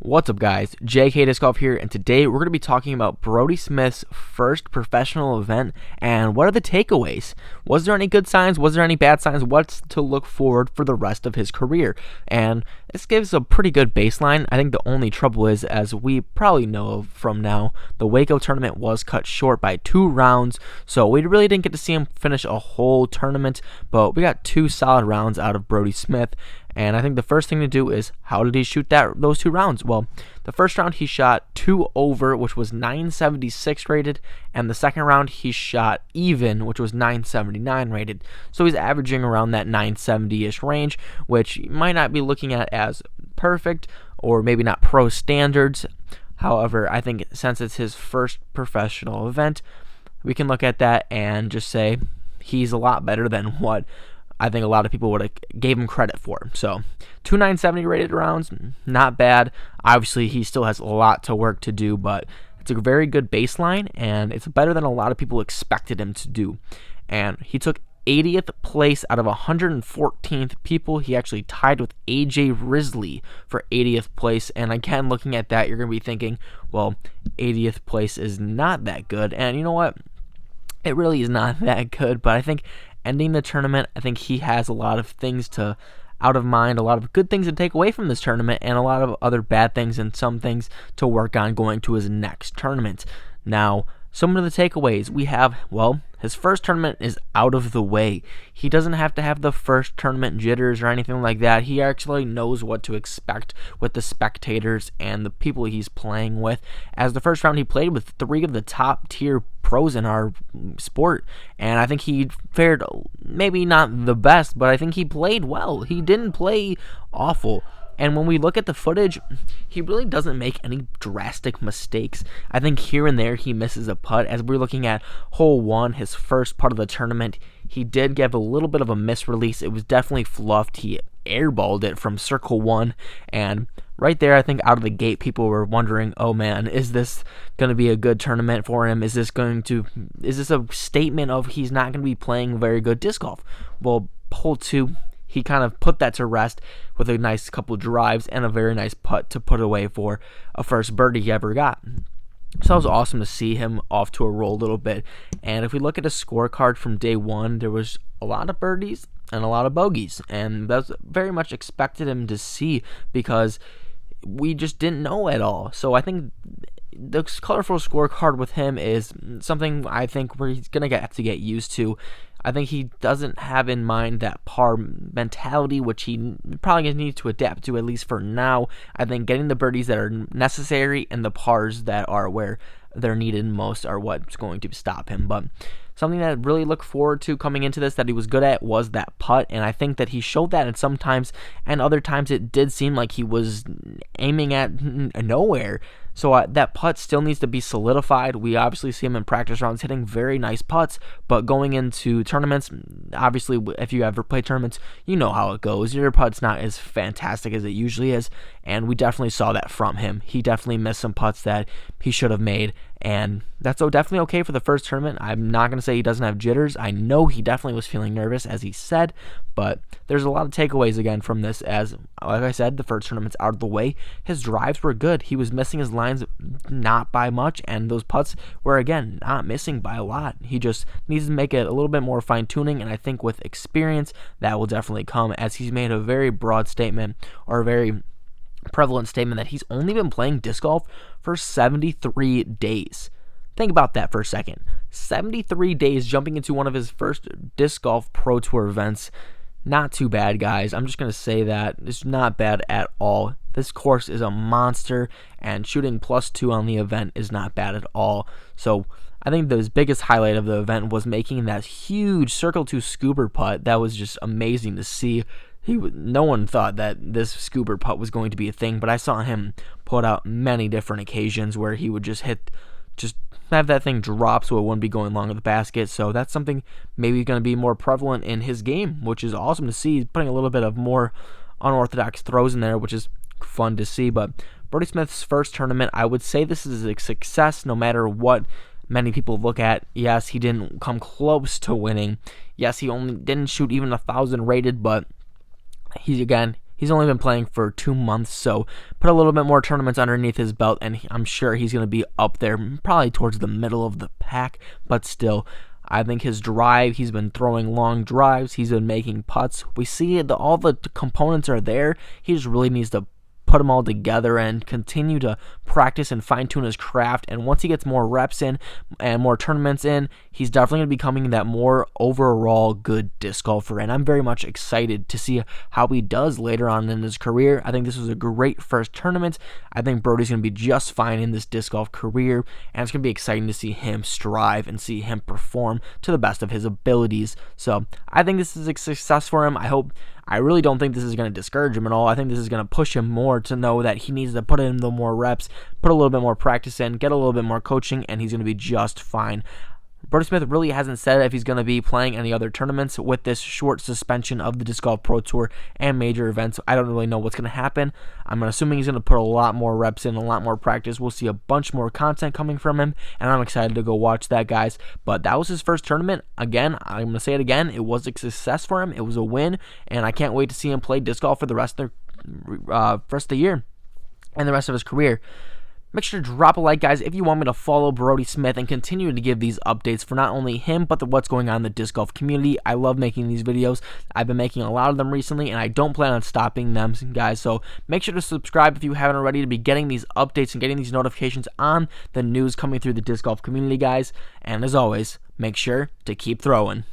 What's up, guys? JK Disc Golf here, and today we're going to be talking about Brodie Smith's first professional event and what are the takeaways. Was there any good signs? Was there any bad signs? What's to look forward for the rest of his career? And this gives a pretty good baseline. I think the only trouble is, as we probably know from now, the Waco tournament was cut short by 2 rounds, so we really didn't get to see him finish a whole tournament, but we got 2 solid rounds out of Brodie Smith. And I think the first thing to do is, how did he shoot those 2 rounds? Well, the first round he shot 2 over, which was 976 rated, and the second round he shot even, which was 979 rated. So he's averaging around that 970-ish range, which you might not be looking at as perfect, or maybe not pro standards. However, I think since it's his first professional event, we can look at that and just say he's a lot better than what I think a lot of people would have gave him credit for. So 2 970 rated rounds, not bad. Obviously, he still has a lot to work to do, but it's a very good baseline, and it's better than a lot of people expected him to do. And he took 80th place out of 114th people. He actually tied with AJ Risley for 80th place. And again, looking at that, you're going to be thinking, well, 80th place is not that good. And you know what? It really is not that good, but I think ending the tournament, I think he has a lot of things to out of mind, a lot of good things to take away from this tournament, and a lot of other bad things and some things to work on going to his next tournament. Now, some of the takeaways we have, well, his first tournament is out of the way. He doesn't have to have the first tournament jitters or anything like that. He actually knows what to expect with the spectators and the people he's playing with. As the first round, he played with 3 of the top tier pros in our sport, and I think he fared maybe not the best, but I think he played well. He didn't play awful. And when we look at the footage, he really doesn't make any drastic mistakes. I think here and there he misses a putt. As we're looking at hole 1, his first part of the tournament, he did give a little bit of a misrelease. It was definitely fluffed. He airballed it from circle 1, and right there, I think out of the gate, people were wondering, oh man, is this going to be a good tournament for him? Is this a statement of he's not going to be playing very good disc golf? Well, hole 2, he kind of put that to rest with a nice couple drives and a very nice putt to put away for a first birdie he ever got. So it was awesome to see him off to a roll a little bit. And if we look at a scorecard from day 1, there was a lot of birdies and a lot of bogeys. And that's very much expected him to see because we just didn't know at all. So I think the colorful scorecard with him is something I think where he's going to have to get used to. I think he doesn't have in mind that par mentality, which he probably going to need to adapt to, at least for now. I think getting the birdies that are necessary and the pars that are where they're needed most are what's going to stop him. But something that I really look forward to coming into this that he was good at was that putt, and I think that he showed that at some times, and other times it did seem like he was aiming at nowhere. So that putt still needs to be solidified. We obviously see him in practice rounds hitting very nice putts, but going into tournaments, obviously if you ever play tournaments, you know how it goes. Your putt's not as fantastic as it usually is, and we definitely saw that from him. He definitely missed some putts that he should have made, and that's definitely okay for the first tournament. I'm not going to say he doesn't have jitters. I know he definitely was feeling nervous, as he said, but there's a lot of takeaways again from this. As, like I said, the first tournament's out of the way. His drives were good. He was missing his lines not by much, and those putts were, again, not missing by a lot. He just needs to make it a little bit more fine-tuning, and I think with experience, that will definitely come, as he's made a very broad statement, or a very prevalent statement, that he's only been playing disc golf for 73 days. Think about that for a second. 73 days jumping into one of his first disc golf pro tour events. Not too bad, guys. I'm just going to say that. It's not bad at all. This course is a monster, and shooting +2 on the event is not bad at all. So I think the biggest highlight of the event was making that huge Circle 2 scooper putt. That was just amazing to see. No one thought that this scooper putt was going to be a thing, but I saw him put out many different occasions where he would just have that thing drop so it wouldn't be going long of the basket. So that's something maybe going to be more prevalent in his game, which is awesome to see. He's putting a little bit of more unorthodox throws in there, which is fun to see. But Brodie Smith's first tournament, I would say this is a success no matter what many people look at. Yes, he didn't come close to winning. Yes, he only didn't shoot even 1,000 rated, but he He's only been playing for 2 months, so put a little bit more tournaments underneath his belt, and I'm sure he's going to be up there, probably towards the middle of the pack, but still, I think his drive, he's been throwing long drives, he's been making putts. We see it, all the components are there. He just really needs to put them all together and continue to practice and fine-tune his craft. And once he gets more reps in and more tournaments in, he's definitely going to be becoming that more overall good disc golfer. And I'm very much excited to see how he does later on in his career. I think this was a great first tournament. I think Brodie's going to be just fine in this disc golf career, and it's going to be exciting to see him strive and see him perform to the best of his abilities. So I think this is a success for him. I really don't think this is going to discourage him at all. I think this is going to push him more to know that he needs to put in the more reps, put a little bit more practice in, get a little bit more coaching, and he's going to be just fine. Brodie Smith really hasn't said if he's going to be playing any other tournaments with this short suspension of the Disc Golf Pro Tour and major events. I don't really know what's going to happen. I'm assuming he's going to put a lot more reps in, a lot more practice. We'll see a bunch more content coming from him, and I'm excited to go watch that, guys. But that was his first tournament. Again, I'm going to say it again. It was a success for him. It was a win, and I can't wait to see him play disc golf for the rest of the year and the rest of his career. Make sure to drop a like, guys, if you want me to follow Brodie Smith and continue to give these updates for not only him, but what's going on in the disc golf community. I love making these videos. I've been making a lot of them recently, and I don't plan on stopping them, guys. So make sure to subscribe if you haven't already to be getting these updates and getting these notifications on the news coming through the disc golf community, guys. And as always, make sure to keep throwing.